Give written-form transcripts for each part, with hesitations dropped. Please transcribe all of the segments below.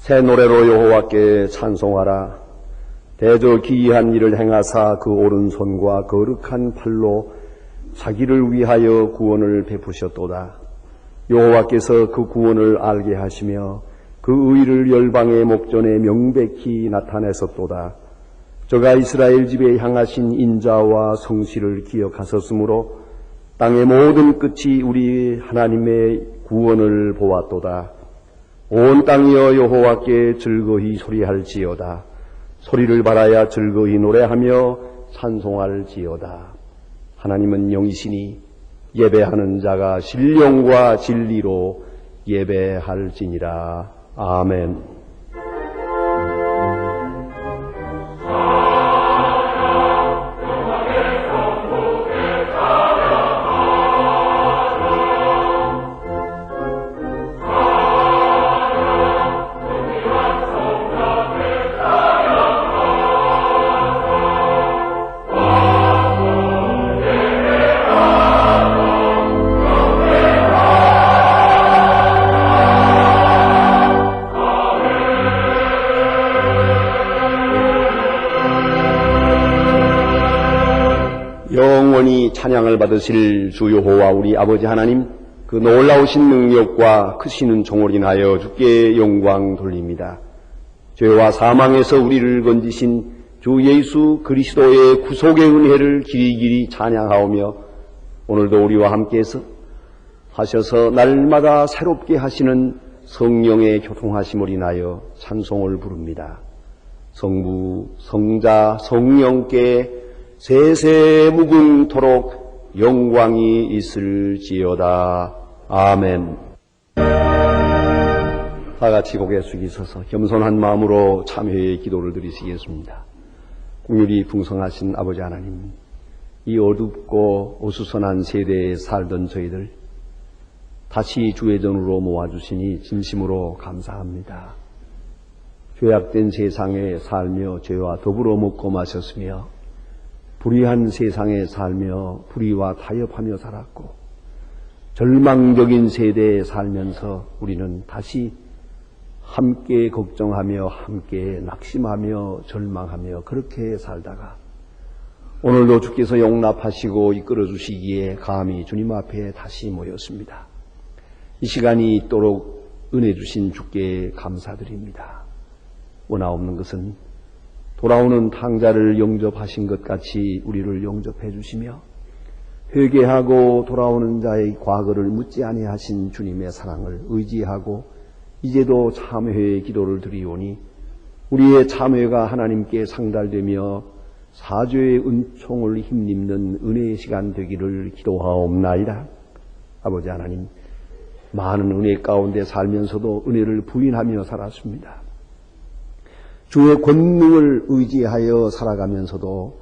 새 노래로 여호와께 찬송하라. 대저 기이한 일을 행하사 그 오른손과 거룩한 팔로 자기를 위하여 구원을 베푸셨도다. 여호와께서 그 구원을 알게 하시며 그 의를 열방의 목전에 명백히 나타내셨도다. 저가 이스라엘 집에 향하신 인자와 성실을 기억하셨으므로 땅의 모든 끝이 우리 하나님의 구원을 보았도다. 온 땅이여 여호와께 즐거이 소리할지어다. 소리를 발하여 즐거이 노래하며 찬송할지어다. 하나님은 영이시니 예배하는 자가 신령과 진리로 예배할지니라. 아멘. 영원히 찬양을 받으실 주 여호와 우리 아버지 하나님, 그 놀라우신 능력과 크시는 종을 인하여 주께 영광 돌립니다. 죄와 사망에서 우리를 건지신 주 예수 그리스도의 구속의 은혜를 길이길이 찬양하오며 오늘도 우리와 함께해서 하셔서 날마다 새롭게 하시는 성령의 교통하심을 인하여 찬송을 부릅니다. 성부, 성자, 성령께 세세무궁토록 영광이 있을지어다. 아멘. 다같이 고개 숙이셔서 겸손한 마음으로 참회의 기도를 드리시겠습니다. 긍휼이 풍성하신 아버지 하나님, 이 어둡고 어수선한 세대에 살던 저희들 다시 주의 전으로 모아주시니 진심으로 감사합니다. 죄악된 세상에 살며 죄와 더불어 먹고 마셨으며 불의한 세상에 살며 불의와 타협하며 살았고 절망적인 세대에 살면서 우리는 다시 함께 걱정하며 함께 낙심하며 절망하며 그렇게 살다가 오늘도 주께서 용납하시고 이끌어 주시기에 감히 주님 앞에 다시 모였습니다. 이 시간이 있도록 은혜 주신 주께 감사드립니다. 원하옵는 것은 돌아오는 탕자를 영접하신 것 같이 우리를 영접해 주시며 회개하고 돌아오는 자의 과거를 묻지 아니하신 주님의 사랑을 의지하고 이제도 참회의 기도를 드리오니 우리의 참회가 하나님께 상달되며 사죄의 은총을 힘입는 은혜의 시간 되기를 기도하옵나이다. 아버지 하나님, 많은 은혜 가운데 살면서도 은혜를 부인하며 살았습니다. 주의 권능을 의지하여 살아가면서도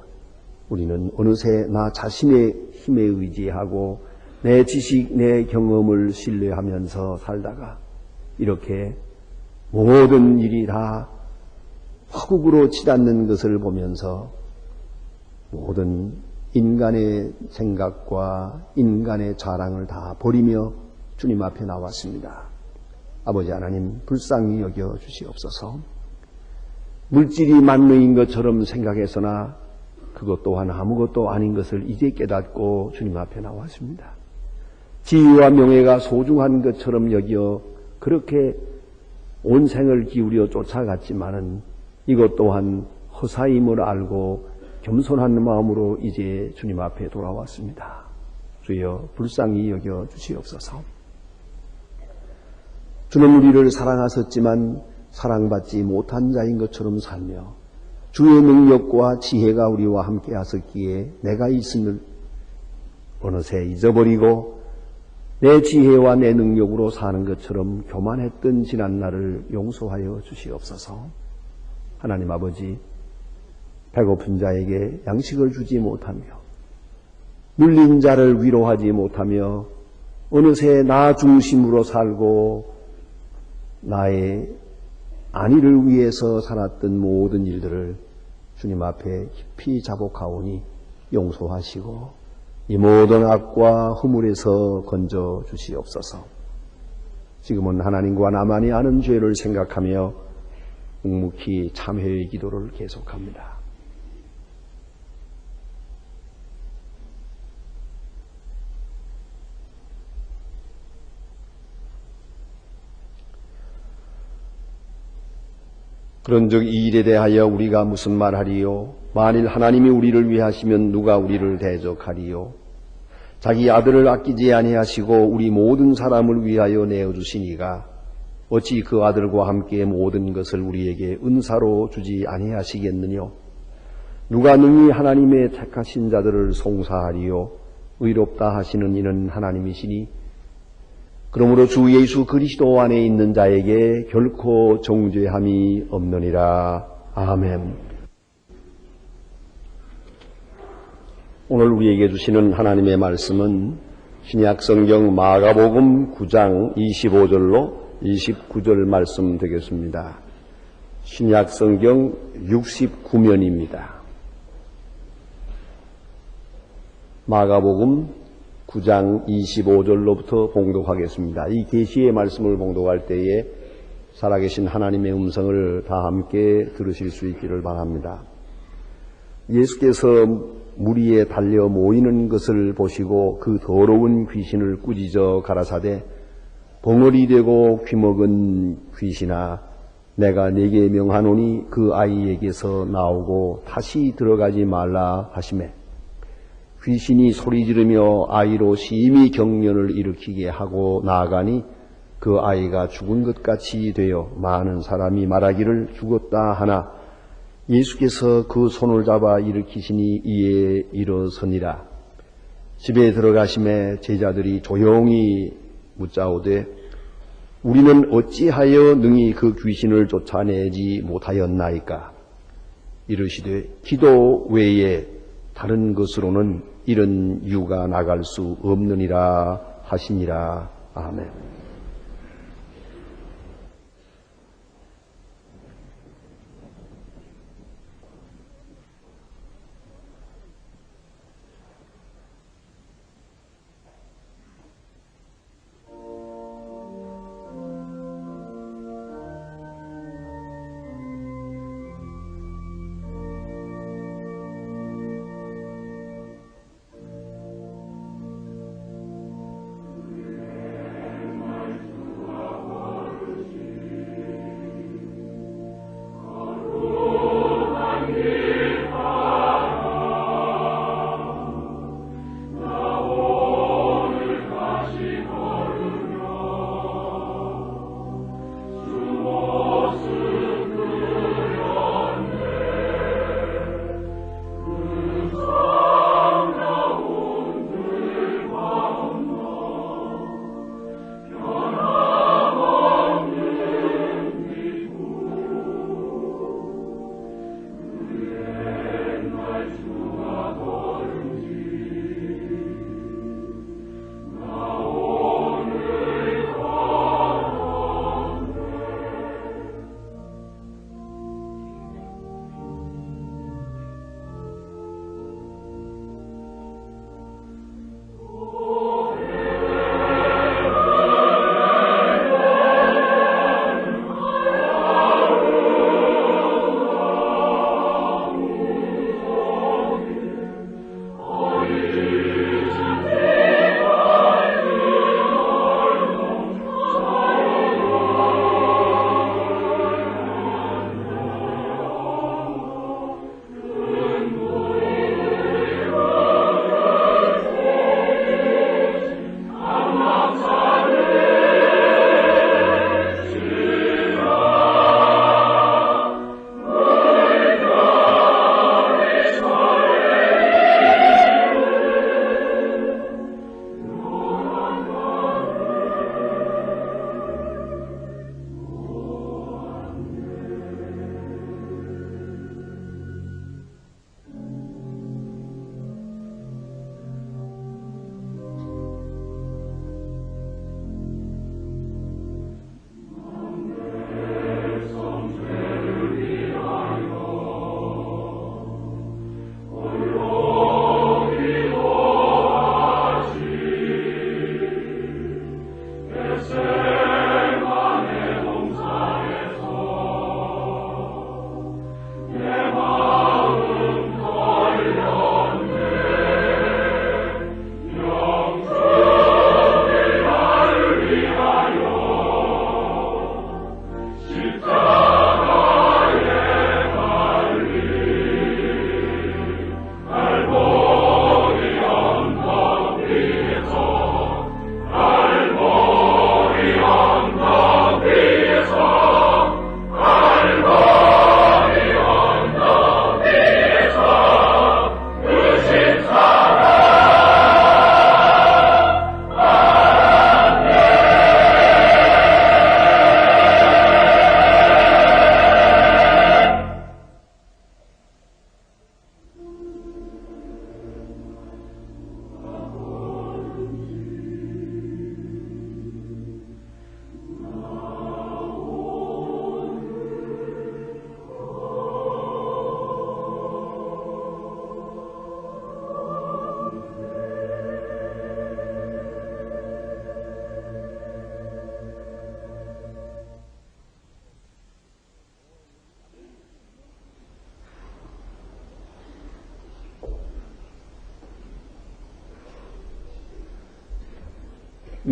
우리는 어느새 나 자신의 힘에 의지하고 내 지식, 내 경험을 신뢰하면서 살다가 이렇게 모든 일이 다 화국으로 치닫는 것을 보면서 모든 인간의 생각과 인간의 자랑을 다 버리며 주님 앞에 나왔습니다. 아버지 하나님, 불쌍히 여겨 주시옵소서. 물질이 만능인 것처럼 생각해서나 그것 또한 아무것도 아닌 것을 이제 깨닫고 주님 앞에 나왔습니다. 지위와 명예가 소중한 것처럼 여겨 그렇게 온 생을 기울여 쫓아갔지만은 이것 또한 허사임을 알고 겸손한 마음으로 이제 주님 앞에 돌아왔습니다. 주여 불쌍히 여겨 주시옵소서. 주는 우리를 사랑하셨지만 사랑받지 못한 자인 것처럼 살며 주의 능력과 지혜가 우리와 함께 하셨기에 내가 있음을 어느새 잊어버리고 내 지혜와 내 능력으로 사는 것처럼 교만했던 지난 날을 용서하여 주시옵소서. 하나님 아버지, 배고픈 자에게 양식을 주지 못하며 눌린 자를 위로하지 못하며 어느새 나 중심으로 살고 나의 안위를 위해서 살았던 모든 일들을 주님 앞에 깊이 자복하오니 용서하시고 이 모든 악과 허물에서 건져 주시옵소서. 지금은 하나님과 나만이 아는 죄를 생각하며 묵묵히 참회의 기도를 계속합니다. 그런즉 이 일에 대하여 우리가 무슨 말하리요? 만일 하나님이 우리를 위하시면 누가 우리를 대적하리요? 자기 아들을 아끼지 아니하시고 우리 모든 사람을 위하여 내어주시니가 어찌 그 아들과 함께 모든 것을 우리에게 은사로 주지 아니하시겠느뇨? 누가 능히 하나님의 택하신 자들을 송사하리요? 의롭다 하시는 이는 하나님이시니 그러므로 주 예수 그리스도 안에 있는 자에게 결코 정죄함이 없느니라. 아멘. 오늘 우리에게 주시는 하나님의 말씀은 신약 성경 마가복음 9장 25절로 29절 말씀 되겠습니다. 신약 성경 69면입니다. 마가복음 9장 25절로부터 봉독하겠습니다. 이 계시의 말씀을 봉독할 때에 살아계신 하나님의 음성을 다 함께 들으실 수 있기를 바랍니다. 예수께서 무리에 달려 모이는 것을 보시고 그 더러운 귀신을 꾸짖어 가라사대 벙어리 되고 귀먹은 귀신아 내가 네게 명하노니 그 아이에게서 나오고 다시 들어가지 말라 하시매 귀신이 소리 지르며 아이로 심히 경련을 일으키게 하고 나아가니 그 아이가 죽은 것 같이 되어 많은 사람이 말하기를 죽었다 하나 예수께서 그 손을 잡아 일으키시니 이에 일어서니라. 집에 들어가심에 제자들이 조용히 묻자오되 우리는 어찌하여 능히 그 귀신을 쫓아내지 못하였나이까? 이르시되 기도 외에 다른 것으로는 이런 유가 나갈 수 없느니라 하시니라. 아멘.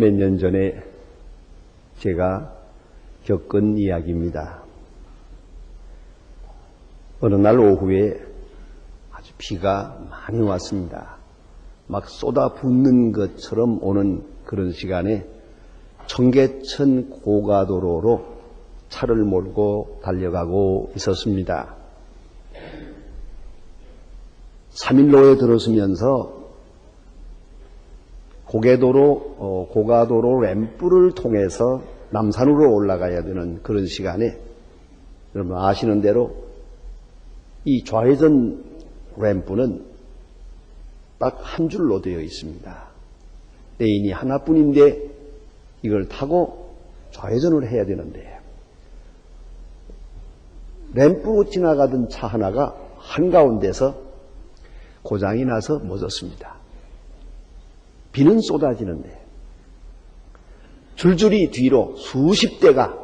몇 년 전에 제가 겪은 이야기입니다. 어느 날 오후에 아주 비가 많이 왔습니다. 막 쏟아붓는 것처럼 오는 그런 시간에 청계천 고가도로로 차를 몰고 달려가고 있었습니다. 3일로에 들어서면서 고가도로 램프를 통해서 남산으로 올라가야 되는 그런 시간에 여러분 아시는 대로 이 좌회전 램프는 딱 한 줄로 되어 있습니다. 레인이 하나뿐인데 이걸 타고 좌회전을 해야 되는데 램프 지나가던 차 하나가 한가운데서 고장이 나서 멎었습니다. 비는 쏟아지는데 줄줄이 뒤로 수십 대가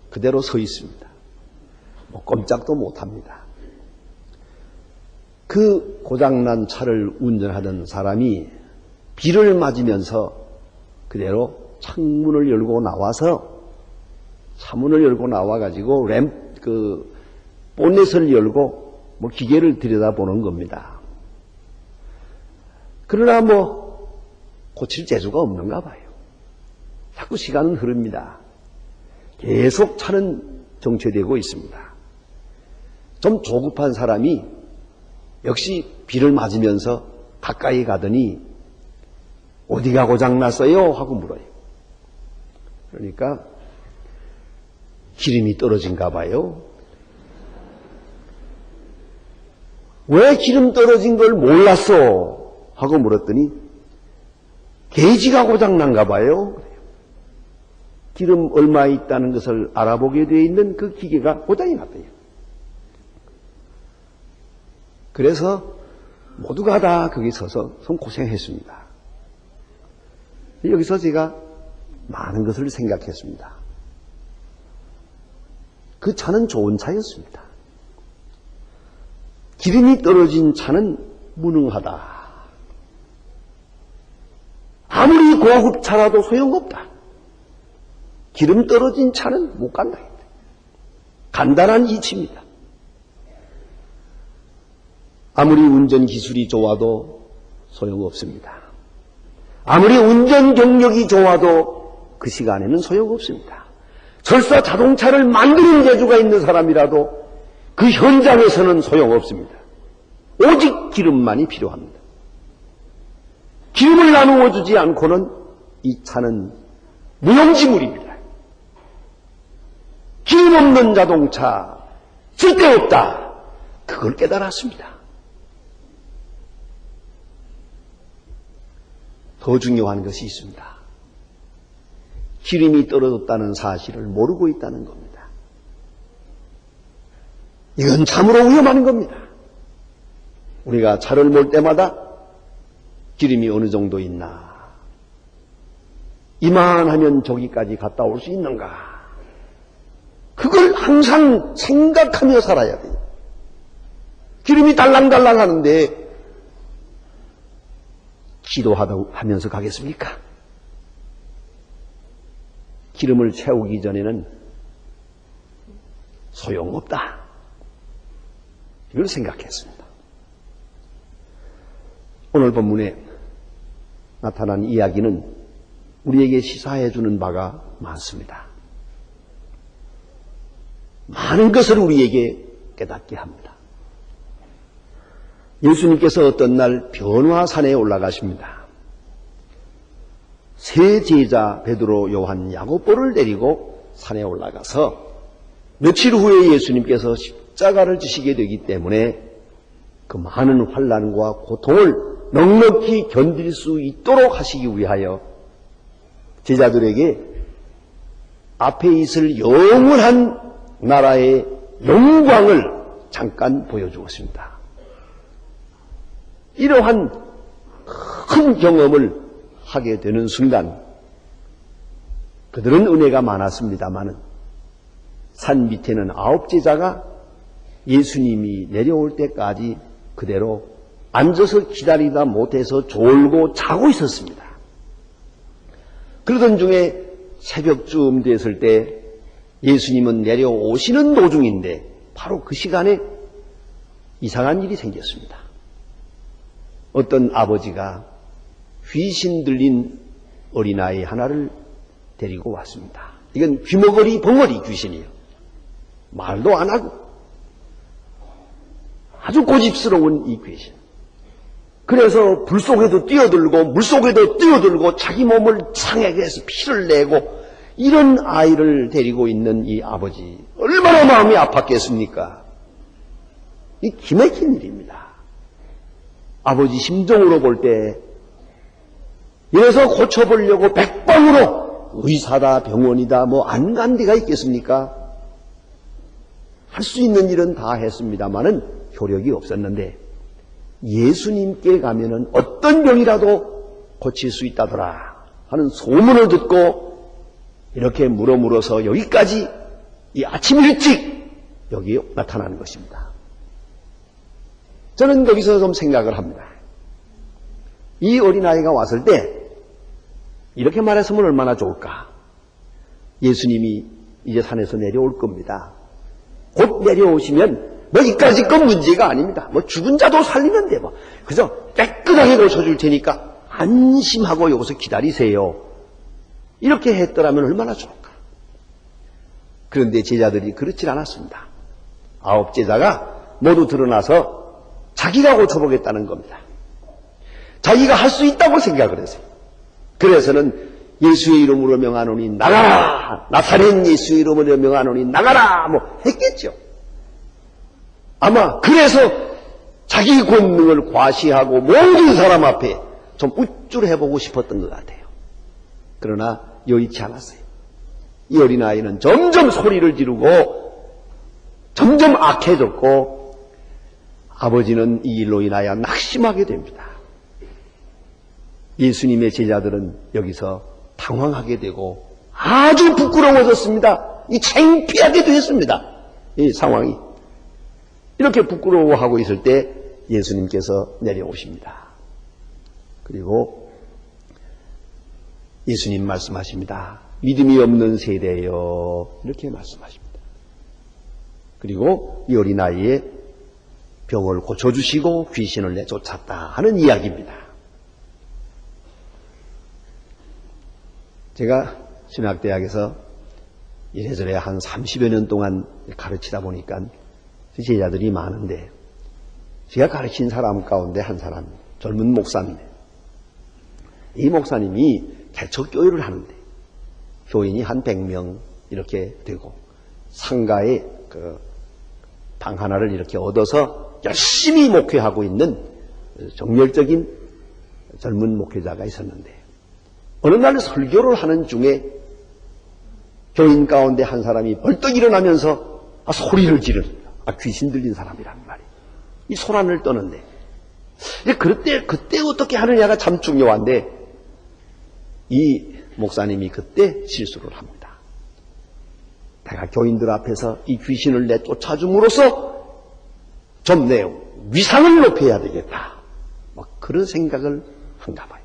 그대로 서 있습니다. 꼼짝도 못합니다. 그 고장난 차를 운전하던 사람이 비를 맞으면서 그대로 창문을 열고 나와서 차문을 열고 나와가지고 본넷을 열고 기계를 들여다보는 겁니다. 그러나 고칠 재주가 없는가 봐요. 자꾸 시간은 흐릅니다. 계속 차는 정체되고 있습니다. 좀 조급한 사람이 역시 비를 맞으면서 가까이 가더니 어디가 고장났어요? 하고 물어요. 그러니까 기름이 떨어진가 봐요. 왜 기름 떨어진 걸 몰랐어? 하고 물었더니 게이지가 고장난가 봐요. 기름 얼마 있다는 것을 알아보게 되어 있는 그 기계가 고장이 났대요. 그래서 모두가 다 거기 서서 고생했습니다. 여기서 제가 많은 것을 생각했습니다. 그 차는 좋은 차였습니다. 기름이 떨어진 차는 무능하다. 아무리 고급차라도 소용없다. 기름 떨어진 차는 못 간다. 간단한 이치입니다. 아무리 운전 기술이 좋아도 소용없습니다. 아무리 운전 경력이 좋아도 그 시간에는 소용없습니다. 설사 자동차를 만드는 재주가 있는 사람이라도 그 현장에서는 소용없습니다. 오직 기름만이 필요합니다. 기름을 나누어 주지 않고는 이 차는 무용지물입니다. 기름 없는 자동차 쓸데없다. 그걸 깨달았습니다. 더 중요한 것이 있습니다. 기름이 떨어졌다는 사실을 모르고 있다는 겁니다. 이건 참으로 위험한 겁니다. 우리가 차를 몰 때마다 기름이 어느 정도 있나? 이만하면 저기까지 갔다 올 수 있는가? 그걸 항상 생각하며 살아야 돼요. 기름이 달랑달랑 하는데 기도하면서 가겠습니까? 기름을 채우기 전에는 소용없다. 이걸 생각했습니다. 오늘 본문에 나타난 이야기는 우리에게 시사해 주는 바가 많습니다. 많은 것을 우리에게 깨닫게 합니다. 예수님께서 어떤 날 변화산에 올라가십니다. 세 제자 베드로, 요한, 야고보를 데리고 산에 올라가서 며칠 후에 예수님께서 십자가를 지시게 되기 때문에 그 많은 환난과 고통을 넉넉히 견딜 수 있도록 하시기 위하여 제자들에게 앞에 있을 영원한 나라의 영광을 잠깐 보여주었습니다. 이러한 큰 경험을 하게 되는 순간 그들은 은혜가 많았습니다마는 산 밑에는 9 제자가 예수님이 내려올 때까지 그대로 앉아서 기다리다 못해서 졸고 자고 있었습니다. 그러던 중에 새벽쯤 됐을 때 예수님은 내려오시는 도중인데 바로 그 시간에 이상한 일이 생겼습니다. 어떤 아버지가 귀신 들린 어린아이 하나를 데리고 왔습니다. 이건 귀머거리 벙어리 귀신이에요. 말도 안 하고 아주 고집스러운 이 귀신. 그래서 불 속에도 뛰어들고 물 속에도 뛰어들고 자기 몸을 상하게 해서 피를 내고 이런 아이를 데리고 있는 이 아버지 얼마나 마음이 아팠겠습니까? 이 기막힌 일입니다. 아버지 심정으로 볼 때 이래서 고쳐보려고 백방으로 의사다 병원이다 뭐 안 간 데가 있겠습니까? 할 수 있는 일은 다 했습니다마는 효력이 없었는데 예수님께 가면은 어떤 병이라도 고칠 수 있다더라 하는 소문을 듣고 이렇게 물어서 여기까지 이 아침 일찍 여기에 나타나는 것입니다. 저는 여기서 좀 생각을 합니다. 이 어린아이가 왔을 때 이렇게 말했으면 얼마나 좋을까. 예수님이 이제 산에서 내려올 겁니다. 곧 내려오시면 뭐 이까짓 건 문제가 아닙니다. 뭐 죽은 자도 살리는데 뭐 그저 깨끗하게 고쳐줄 테니까 안심하고 여기서 기다리세요. 이렇게 했더라면 얼마나 좋을까. 그런데 제자들이 그렇지 않았습니다. 9 제자가 모두 드러나서 자기가 고쳐보겠다는 겁니다. 자기가 할 수 있다고 생각을 했어요. 그래서는 예수의 이름으로 명하노니 나가라, 나사렛 예수의 이름으로 명하노니 나가라 뭐 했겠죠. 아마 그래서 자기 권능을 과시하고 모든 사람 앞에 좀 우쭐해보고 싶었던 것 같아요. 그러나 여의치 않았어요. 이 어린아이는 점점 소리를 지르고 점점 악해졌고 아버지는 이 일로 인하여 낙심하게 됩니다. 예수님의 제자들은 여기서 당황하게 되고 아주 부끄러워졌습니다. 이 창피하게 됐습니다. 이 상황이. 이렇게 부끄러워하고 있을 때 예수님께서 내려오십니다. 그리고 예수님 말씀하십니다. 믿음이 없는 세대여 이렇게 말씀하십니다. 그리고 이 어린아이의 병을 고쳐주시고 귀신을 내쫓았다 하는 이야기입니다. 제가 신학대학에서 이래저래 한 30여 년 동안 가르치다 보니까 제자들이 많은데 제가 가르친 사람 가운데 한 사람 젊은 목사님, 이 목사님이 개척교회를 하는데 교인이 한 100명 이렇게 되고 상가에 그 방 하나를 이렇게 얻어서 열심히 목회하고 있는 정열적인 젊은 목회자가 있었는데 어느 날 설교를 하는 중에 교인 가운데 한 사람이 벌떡 일어나면서 소리를 지르는 귀신 들린 사람이란 말이에요. 이 소란을 떠는데 그때 어떻게 하느냐가 참 중요한데 이 목사님이 그때 실수를 합니다. 내가 교인들 앞에서 이 귀신을 내쫓아줌으로써 좀 내 위상을 높여야 되겠다. 그런 생각을 한가 봐요.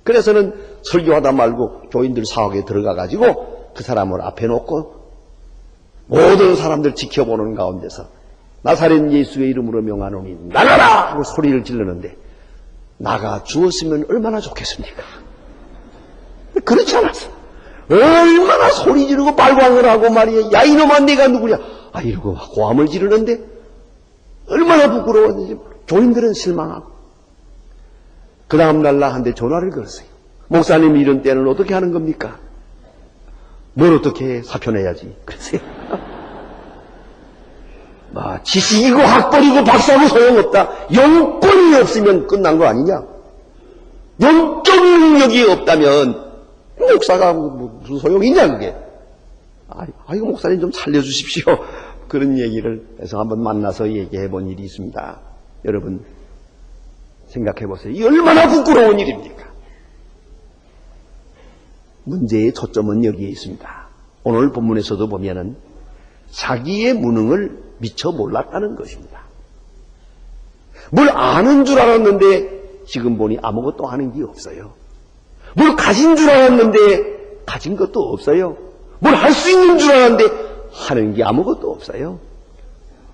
그래서는 설교하다 말고 교인들 사옥에 들어가가지고 그 사람을 앞에 놓고 모든 사람들 지켜보는 가운데서 나사렛 예수의 이름으로 명하노니 나가라! 하고 소리를 지르는데 나가 주었으면 얼마나 좋겠습니까? 그렇지 않았어. 얼마나 소리 지르고 발광을 하고 말이야. 야 이놈아 내가 누구냐. 이러고 고함을 지르는데 얼마나 부끄러웠는지 교인들은 실망하고 그 다음 날 나한테 전화를 걸었어요. 목사님 이런 때는 어떻게 하는 겁니까? 뭘 어떻게 사표내야지. 그러세요. 지식이고 학벌이고 박사고 소용없다. 영권이 없으면 끝난 거 아니냐? 영적 능력이 없다면 목사가 무슨 소용이냐 그게. 이거 목사님 좀 살려주십시오. 그런 얘기를 해서 한번 만나서 얘기해 본 일이 있습니다. 여러분 생각해 보세요. 이 얼마나 부끄러운 일입니까? 문제의 초점은 여기에 있습니다. 오늘 본문에서도 보면은 자기의 무능을 미처 몰랐다는 것입니다. 뭘 아는 줄 알았는데 지금 보니 아무것도 아는 게 없어요. 뭘 가진 줄 알았는데 가진 것도 없어요. 뭘 할 수 있는 줄 알았는데 하는 게 아무것도 없어요.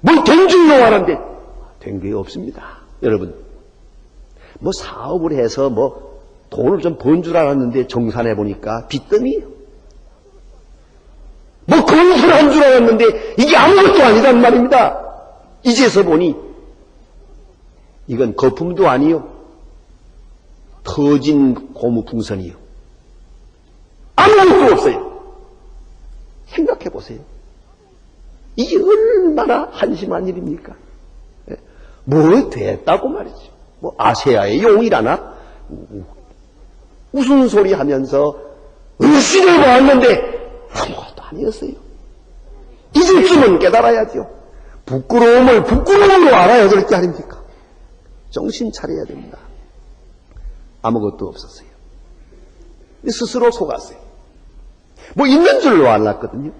뭘 된 줄로 알았는데 된 게 없습니다. 여러분, 뭐 사업을 해서 뭐 돈을 좀 번 줄 알았는데 정산해 보니까 빚더미예요. 뭐 건설을 한 줄 알았는데 이게 아무것도 아니란 말입니다. 이제서 보니 이건 거품도 아니요, 터진 고무풍선이요. 아무것도 없어요. 생각해 보세요. 이게 얼마나 한심한 일입니까? 뭐 됐다고 말이죠. 뭐 아세아의 용이라나 무슨 소리 하면서 의식을 보았는데 아무것도 아니었어요. 이제쯤은 깨달아야죠. 부끄러움을 부끄러움으로 알아야 될 게 아닙니까? 정신 차려야 됩니다. 아무것도 없었어요. 스스로 속았어요. 뭐 있는 줄로 알았거든요.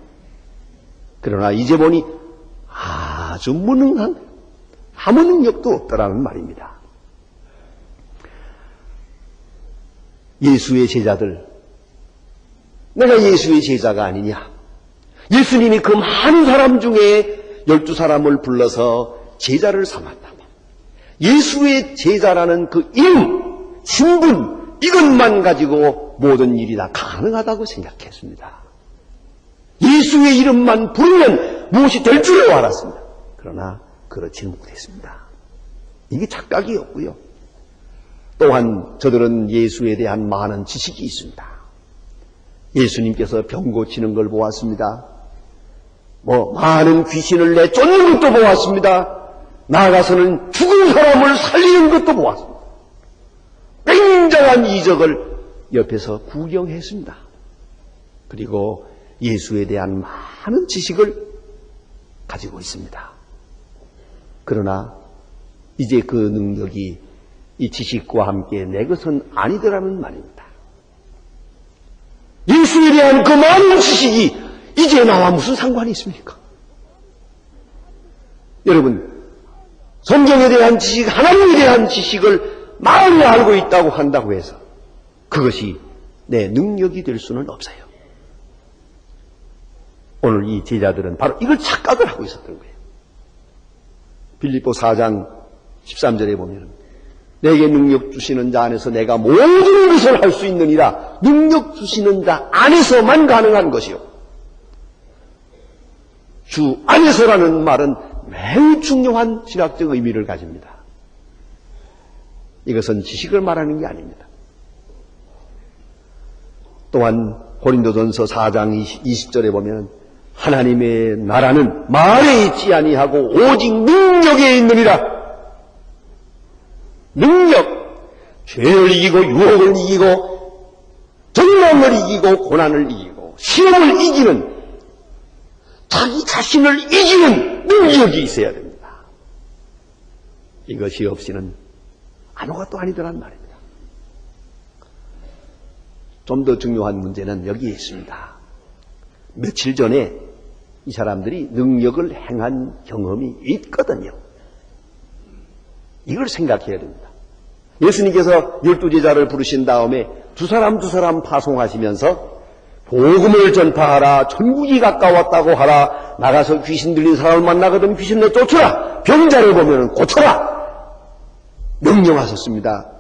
그러나 이제 보니 아주 무능한, 아무 능력도 없더라는 말입니다. 예수의 제자들, 내가 예수의 제자가 아니냐? 예수님이 그 많은 사람 중에 12사람을 불러서 제자를 삼았다. 예수의 제자라는 그 이름, 신분, 이것만 가지고 모든 일이 다 가능하다고 생각했습니다. 예수의 이름만 부르면 무엇이 될 줄로 알았습니다. 그러나 그렇지는 못했습니다. 이게 착각이었고요. 또한 저들은 예수에 대한 많은 지식이 있습니다. 예수님께서 병 고치는 걸 보았습니다. 뭐 많은 귀신을 내쫓는 것도 보았습니다. 나아가서는 죽은 사람을 살리는 것도 보았습니다. 굉장한 이적을 옆에서 구경했습니다. 그리고 예수에 대한 많은 지식을 가지고 있습니다. 그러나 이제 그 능력이 이 지식과 함께 내 것은 아니더라는 말입니다. 예수에 대한 그 많은 지식이 이제 나와 무슨 상관이 있습니까? 여러분, 성경에 대한 지식, 하나님에 대한 지식을 많이 알고 있다고 한다고 해서 그것이 내 능력이 될 수는 없어요. 오늘 이 제자들은 바로 이걸 착각을 하고 있었던 거예요. 빌립보 4장 13절에 보면 내게 능력 주시는 자 안에서 내가 모든 것을 할 수 있느니라. 능력 주시는 자 안에서만 가능한 것이요. 주 안에서라는 말은 매우 중요한 신학적 의미를 가집니다. 이것은 지식을 말하는 게 아닙니다. 또한 고린도전서 4장 20절에 보면 하나님의 나라는 말에 있지 아니하고 오직 능력에 있느니라. 능력, 죄를 이기고 유혹을 이기고 정령을 이기고 고난을 이기고 시험을 이기는, 자기 자신을 이기는 능력이 있어야 됩니다. 이것이 없이는 아무것도 아니더란 말입니다. 좀 더 중요한 문제는 여기에 있습니다. 며칠 전에 이 사람들이 능력을 행한 경험이 있거든요. 이걸 생각해야 됩니다. 예수님께서 12제자를 부르신 다음에 두 사람 파송하시면서 복음을 전파하라, 천국이 가까웠다고 하라, 나가서 귀신 들린 사람을 만나거든 귀신 내쫓으라, 병자를 보면 고쳐라, 명령하셨습니다.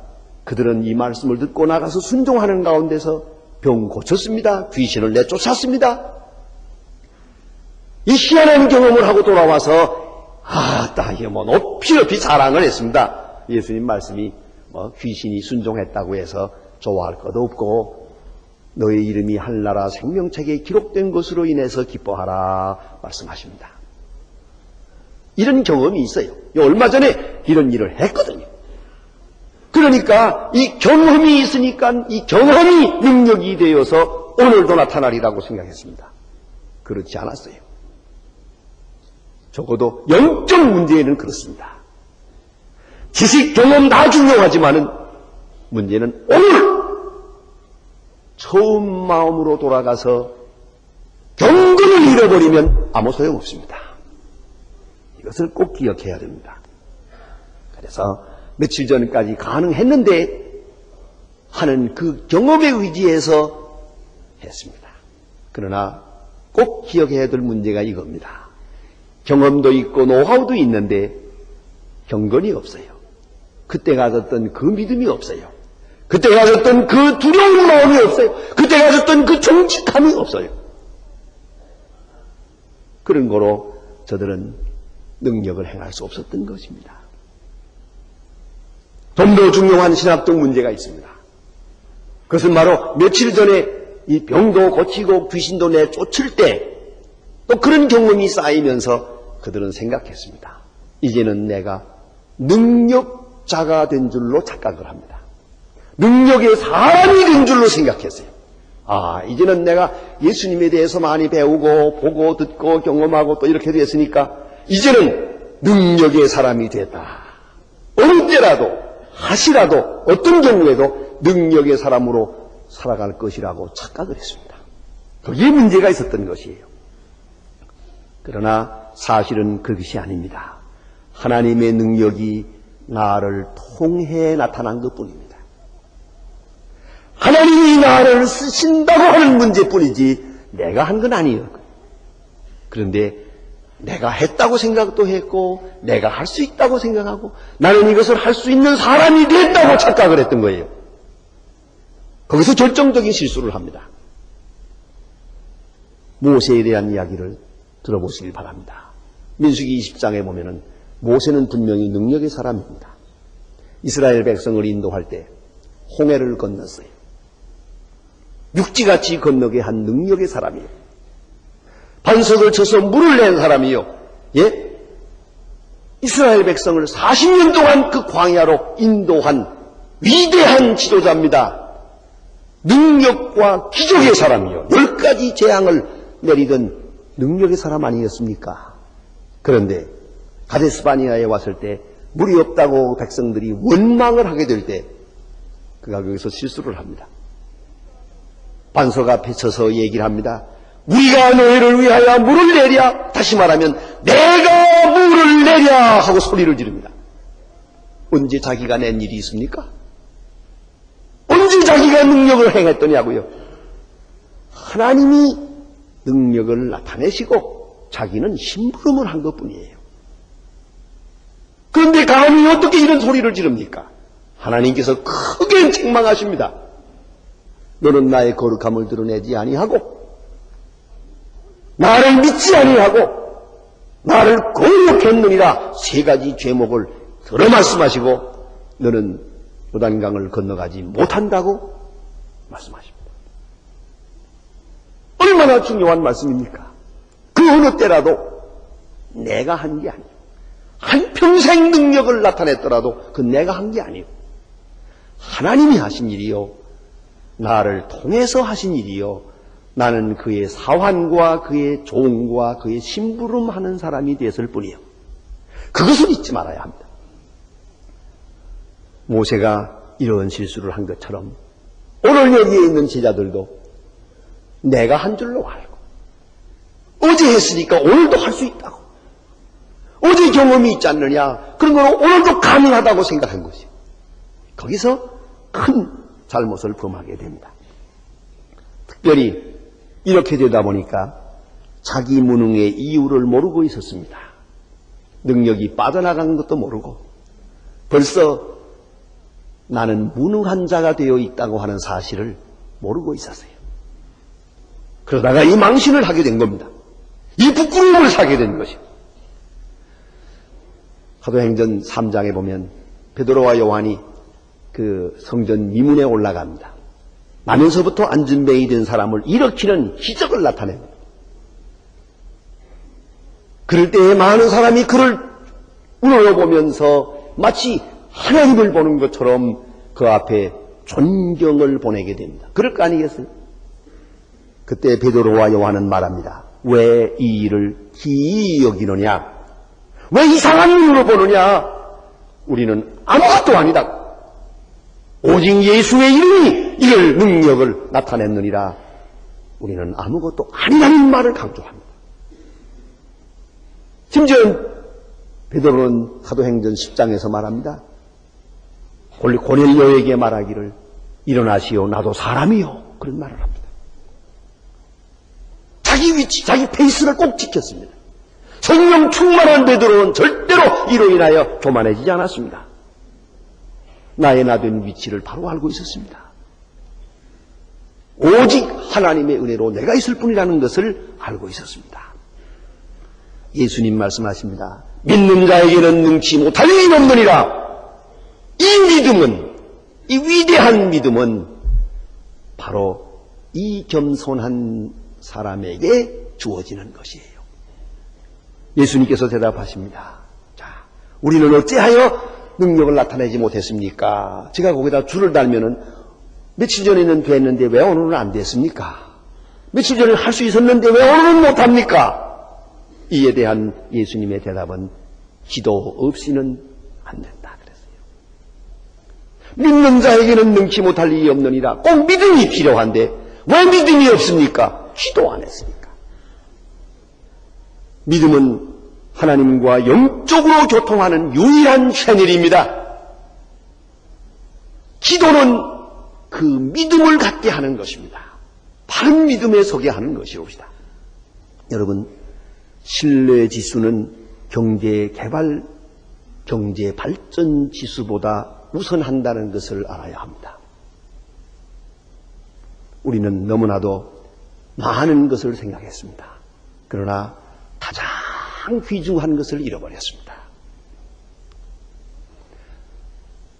그들은 이 말씀을 듣고 나가서 순종하는 가운데서 병 고쳤습니다. 귀신을 내쫓았습니다. 이 희한한 경험을 하고 돌아와서 이게 뭐 높이 자랑을 했습니다. 예수님 말씀이 귀신이 순종했다고 해서 좋아할 것도 없고 너의 이름이 하늘나라 생명책에 기록된 것으로 인해서 기뻐하라 말씀하십니다. 이런 경험이 있어요. 얼마 전에 이런 일을 했거든요. 그러니까 이 경험이 있으니까 이 경험이 능력이 되어서 오늘도 나타나리라고 생각했습니다. 그렇지 않았어요. 적어도 영적 문제에는 그렇습니다. 지식, 경험 다 중요하지만은 문제는 오늘 처음 마음으로 돌아가서 경건을 잃어버리면 아무 소용없습니다. 이것을 꼭 기억해야 됩니다. 그래서 며칠 전까지 가능했는데 하는 그 경험에 의지해서 했습니다. 그러나 꼭 기억해야 될 문제가 이겁니다. 경험도 있고 노하우도 있는데 경건이 없어요. 그때 가졌던 그 믿음이 없어요. 그때 가졌던 그 두려운 마음이 없어요. 그때 가졌던 그 정직함이 없어요. 그런 거로 저들은 능력을 행할 수 없었던 것입니다. 좀 더 중요한 신학적 문제가 있습니다. 그것은 바로 며칠 전에 이 병도 고치고 귀신도 내쫓을 때 또 그런 경험이 쌓이면서 그들은 생각했습니다. 이제는 내가 능력자가 된 줄로 착각을 합니다. 능력의 사람이 된 줄로 생각했어요. 이제는 내가 예수님에 대해서 많이 배우고 보고 듣고 경험하고 또 이렇게 됐으니까 이제는 능력의 사람이 됐다. 어느 때라도 하시라도 어떤 경우에도 능력의 사람으로 살아갈 것이라고 착각을 했습니다. 거기에 문제가 있었던 것이에요. 그러나 사실은 그것이 아닙니다. 하나님의 능력이 나를 통해 나타난 것뿐입니다. 하나님이 나를 쓰신다고 하는 문제뿐이지 내가 한 건 아니에요. 그런데 내가 했다고 생각도 했고 내가 할 수 있다고 생각하고 나는 이것을 할 수 있는 사람이 됐다고 착각을 했던 거예요. 거기서 결정적인 실수를 합니다. 모세에 대한 이야기를 들어보시길 바랍니다. 민수기 20장에 보면은 모세는 분명히 능력의 사람입니다. 이스라엘 백성을 인도할 때 홍해를 건넜어요. 육지같이 건너게 한 능력의 사람이에요. 반석을 쳐서 물을 낸 사람이요. 이스라엘 백성을 40년 동안 그 광야로 인도한 위대한 지도자입니다. 능력과 기적의 사람이요. 10가지 재앙을 내리던 능력의 사람 아니었습니까? 그런데 가데스 바네아에 왔을 때 물이 없다고 백성들이 원망을 하게 될 때 그가 거기서 실수를 합니다. 반석 앞에 서서 얘기를 합니다. 우리가 너희를 위하여 물을 내랴. 다시 말하면 내가 물을 내랴 하고 소리를 지릅니다. 언제 자기가 낸 일이 있습니까? 언제 자기가 능력을 행했더냐고요. 하나님이 능력을 나타내시고 자기는 심부름을 한 것뿐이에요. 그런데 감히 어떻게 이런 소리를 지릅니까? 하나님께서 크게 책망하십니다. 너는 나의 거룩함을 드러내지 아니하고 나를 믿지 아니하고 나를 거룩했느니라 3가지 죄목을 들어 말씀하시고 너는 요단강을 건너가지 못한다고 말씀하십니다. 얼마나 중요한 말씀입니까? 그 어느 때라도 내가 한 게 아니에요. 한평생 능력을 나타냈더라도 그 내가 한 게 아니에요. 하나님이 하신 일이요. 나를 통해서 하신 일이요. 나는 그의 사환과 그의 종과 그의 심부름하는 사람이 됐을 뿐이요. 그것을 잊지 말아야 합니다. 모세가 이런 실수를 한 것처럼 오늘 여기에 있는 제자들도 내가 한 줄로 알고 어제 했으니까 오늘도 할 수 있다고 어제 경험이 있지 않느냐 그런 걸 오늘도 가능하다고 생각한 것이에요. 거기서 큰 잘못을 범하게 됩니다. 특별히 이렇게 되다 보니까 자기 무능의 이유를 모르고 있었습니다. 능력이 빠져나간 것도 모르고 벌써 나는 무능한 자가 되어 있다고 하는 사실을 모르고 있었어요. 그러다가 이 망신을 하게 된 겁니다. 이 부끄러움을 사게 된 것이에요. 사도행전 3장에 보면 베드로와 요한이 그 성전 미문에 올라갑니다. 나면서부터 안진뱅이 된 사람을 일으키는 기적을 나타냅니다. 그럴 때에 많은 사람이 그를 우러러보면서 마치 하나님을 보는 것처럼 그 앞에 존경을 보내게 됩니다. 그럴 거 아니겠어요? 그때 베드로와 요한은 말합니다. 왜 이 일을 기이히 여기느냐? 왜 이상한 눈으로 보느냐? 우리는 아무것도 아니다. 오직 예수의 이름이 이를 능력을 나타냈느니라. 우리는 아무것도 아니라는 말을 강조합니다. 심지어 베드로는 사도행전 10장에서 말합니다. 고넬료에게 말하기를 일어나시오, 나도 사람이요. 그런 말을 합니다. 자기 위치, 자기 페이스를 꼭 지켰습니다. 성령 충만한 베드로는 절대로 이로 인하여 교만해지지 않았습니다. 나의 나된 위치를 바로 알고 있었습니다. 오직 하나님의 은혜로 내가 있을 뿐이라는 것을 알고 있었습니다. 예수님 말씀하십니다. 믿는 자에게는 능치 못할 일이 없느니라. 이 믿음은, 이 위대한 믿음은 바로 이 겸손한 사람에게 주어지는 것이에요. 예수님께서 대답하십니다. 자, 우리는 어찌하여 능력을 나타내지 못했습니까? 제가 거기다 줄을 달면은 며칠 전에는 됐는데 왜 오늘은 안 됐습니까? 며칠 전에 할 수 있었는데 왜 오늘은 못합니까? 이에 대한 예수님의 대답은 기도 없이는 안 된다 그랬어요. 믿는 자에게는 능치 못할 일이 없느니라. 꼭 믿음이 필요한데 왜 믿음이 없습니까? 기도 안 했으니까. 믿음은 하나님과 영적으로 교통하는 유일한 채널입니다. 기도는 그 믿음을 갖게 하는 것입니다. 바른 믿음에 서게 하는 것이옵시다. 여러분, 신뢰 지수는 경제 개발, 경제 발전 지수보다 우선한다는 것을 알아야 합니다. 우리는 너무나도 많은 것을 생각했습니다. 그러나 가장 귀중한 것을 잃어버렸습니다.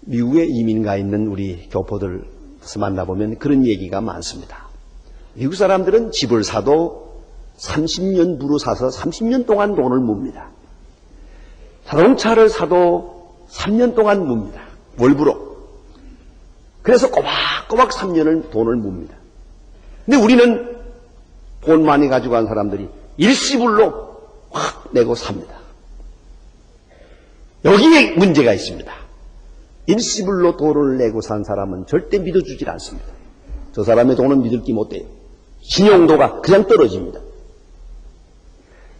미국에 이민 가 있는 우리 교포들을 만나보면 그런 얘기가 많습니다. 미국 사람들은 집을 사도 30년 부로 사서 30년 동안 돈을 뭅니다. 자동차를 사도 3년 동안 뭅니다. 월부로. 그래서 꼬박꼬박 3년을 돈을 뭅니다. 근데 우리는 돈 많이 가지고 간 사람들이 일시불로 확 내고 삽니다. 여기에 문제가 있습니다. 일시불로 돈을 내고 산 사람은 절대 믿어주질 않습니다. 저 사람의 돈은 믿을 기 못 돼요. 신용도가 그냥 떨어집니다.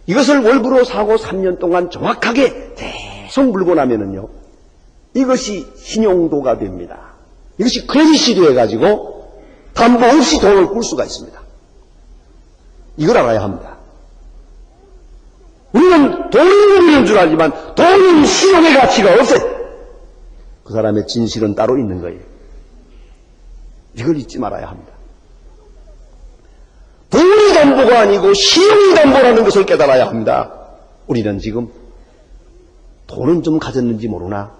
이것을 월부로 사고 3년 동안 정확하게 계속 물고 나면은요, 이것이 신용도가 됩니다. 이것이 크레딧이 되어가지고 담보 없이 돈을 꿀 수가 있습니다. 이걸 알아야 합니다. 우리는 돈이 있는 줄 알지만 돈은 신용의 가치가 없어요. 그 사람의 진실은 따로 있는 거예요. 이걸 잊지 말아야 합니다. 돈이 담보가 아니고 신용이 담보라는 것을 깨달아야 합니다. 우리는 지금 돈은 좀 가졌는지 모르나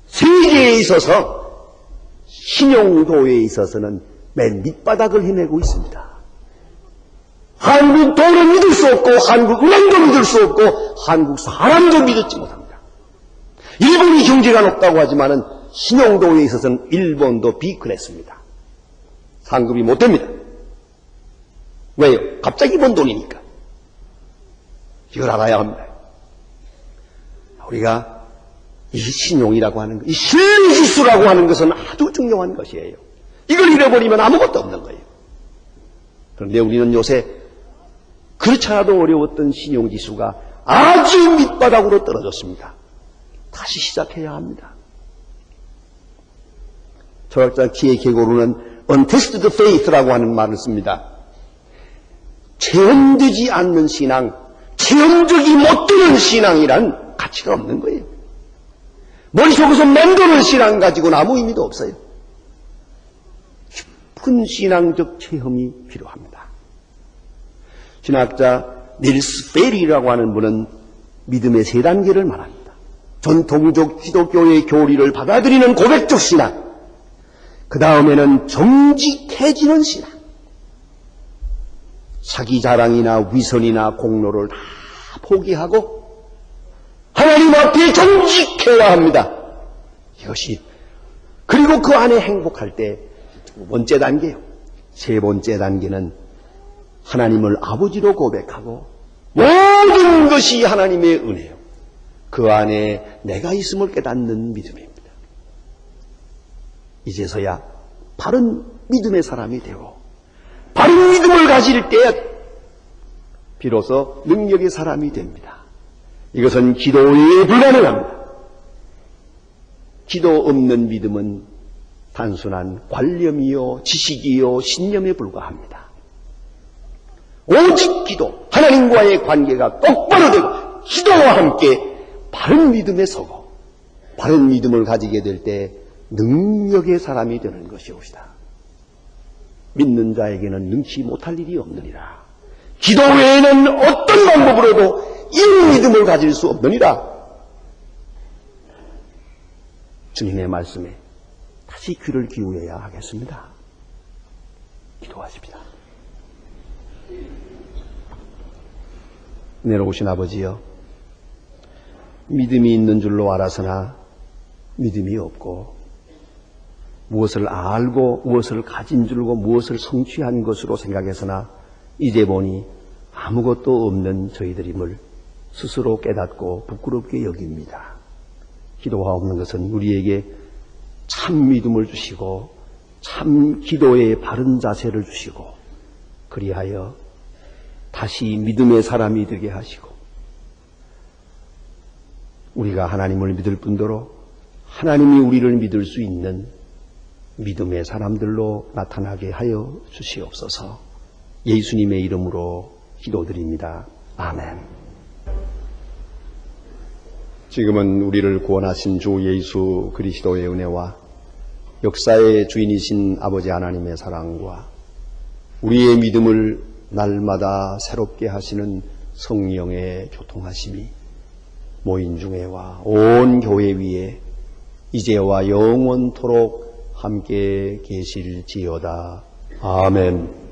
세계에 있어서 신용도에 있어서는 맨 밑바닥을 헤매고 있습니다. 한국 돈을 믿을 수 없고 한국 은행도 믿을 수 없고 한국 사람도 믿지 못합니다. 일본이 경제가 높다고 하지만은 신용도에 있어서는 일본도 비크랬습니다. 상급이 못 됩니다. 왜요? 갑자기 번 돈이니까. 이걸 알아야 합니다. 우리가 이 신용이라고 하는 것, 이 신뢰지수라고 하는 것은 아주 중요한 것이에요. 이걸 잃어버리면 아무것도 없는 거예요. 그런데 우리는 요새 그렇지 않아도 어려웠던 신용지수가 아주 밑바닥으로 떨어졌습니다. 다시 시작해야 합니다. 철학자 키에 게고르는 untested faith라고 하는 말을 씁니다. 체험되지 않는 신앙, 체험적이 못 되는 신앙이란 가치가 없는 거예요. 머릿속에서 맴도는 신앙 가지고는 아무 의미도 없어요. 깊은 신앙적 체험이 필요합니다. 신학자 닐스 페리라고 하는 분은 믿음의 세 단계를 말합니다. 전통적 기독교의 교리를 받아들이는 고백적 신앙, 그 다음에는 정직해지는 신앙, 자기 자랑이나 위선이나 공로를 다 포기하고 하나님 앞에 정직해야 합니다. 이것이, 그리고 그 안에 행복할 때 두 번째 단계요. 세 번째 단계는 하나님을 아버지로 고백하고 모든 것이 하나님의 은혜요. 그 안에 내가 있음을 깨닫는 믿음입니다. 이제서야 바른 믿음의 사람이 되고 바른 믿음을 가질 때 비로소 능력의 사람이 됩니다. 이것은 기도 외에 불가능합니다. 기도 없는 믿음은 단순한 관념이요, 지식이요, 신념에 불과합니다. 오직 기도, 하나님과의 관계가 똑바로 되고 기도와 함께 바른 믿음에 서고 바른 믿음을 가지게 될 때 능력의 사람이 되는 것이옵시다. 믿는 자에게는 능치 못할 일이 없느니라. 기도 외에는 어떤 방법으로도 이 믿음을 가질 수 없느니라. 주님의 말씀에 다시 귀를 기울여야 하겠습니다. 기도하십시다. 내려오신 아버지여, 믿음이 있는 줄로 알아서나 믿음이 없고 무엇을 알고 무엇을 가진 줄고 무엇을 성취한 것으로 생각해서나 이제 보니 아무것도 없는 저희들임을 스스로 깨닫고 부끄럽게 여깁니다. 기도가 없는 것은 우리에게 참 믿음을 주시고 참 기도의 바른 자세를 주시고 그리하여 다시 믿음의 사람이 되게 하시고 우리가 하나님을 믿을 뿐더러 하나님이 우리를 믿을 수 있는 믿음의 사람들로 나타나게 하여 주시옵소서. 예수님의 이름으로 기도드립니다. 아멘. 지금은 우리를 구원하신 주 예수 그리스도의 은혜와 역사의 주인이신 아버지 하나님의 사랑과 우리의 믿음을 날마다 새롭게 하시는 성령의 교통하심이 모인 중에와 온 교회 위에 이제와 영원토록 함께 계실지어다. 아멘.